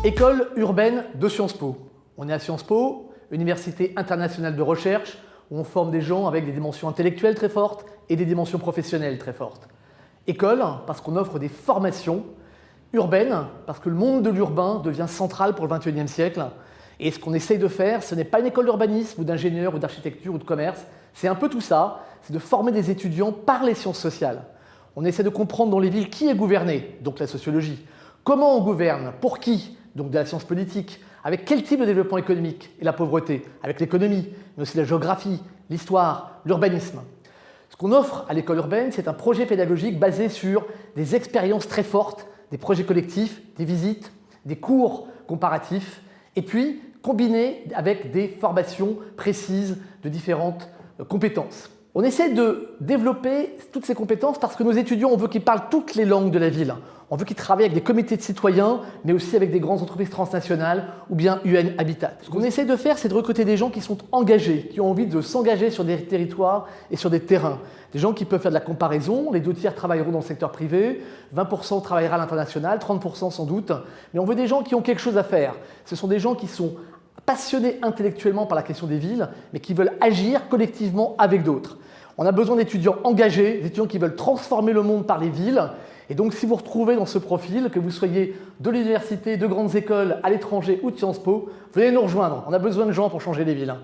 École urbaine de Sciences Po. On est à Sciences Po, université internationale de recherche, où on forme des gens avec des dimensions intellectuelles très fortes et des dimensions professionnelles très fortes. École, parce qu'on offre des formations urbaines, parce que le monde de l'urbain devient central pour le XXIe siècle. Et ce qu'on essaye de faire, ce n'est pas une école d'urbanisme ou d'ingénieur ou d'architecture ou de commerce, c'est un peu tout ça, c'est de former des étudiants par les sciences sociales. On essaie de comprendre dans les villes qui est gouverné, donc la sociologie, comment on gouverne, pour qui, donc de la science politique, avec quel type de développement économique et la pauvreté, avec l'économie, mais aussi la géographie, l'histoire, l'urbanisme. Ce qu'on offre à l'école urbaine, c'est un projet pédagogique basé sur des expériences très fortes, des projets collectifs, des visites, des cours comparatifs, et puis combiné avec des formations précises de différentes compétences. On essaie de développer toutes ces compétences parce que nos étudiants, on veut qu'ils parlent toutes les langues de la ville. On veut qu'ils travaillent avec des comités de citoyens, mais aussi avec des grandes entreprises transnationales ou bien UN Habitat. Ce qu'on essaie de faire, c'est de recruter des gens qui sont engagés, qui ont envie de s'engager sur des territoires et sur des terrains. Des gens qui peuvent faire de la comparaison, les 2/3 travailleront dans le secteur privé, 20% travaillera à l'international, 30% sans doute. Mais on veut des gens qui ont quelque chose à faire. Ce sont des gens qui sont passionnés intellectuellement par la question des villes, mais qui veulent agir collectivement avec d'autres. On a besoin d'étudiants engagés, d'étudiants qui veulent transformer le monde par les villes. Et donc, si vous retrouvez dans ce profil, que vous soyez de l'université, de grandes écoles, à l'étranger ou de Sciences Po, venez nous rejoindre. On a besoin de gens pour changer les villes.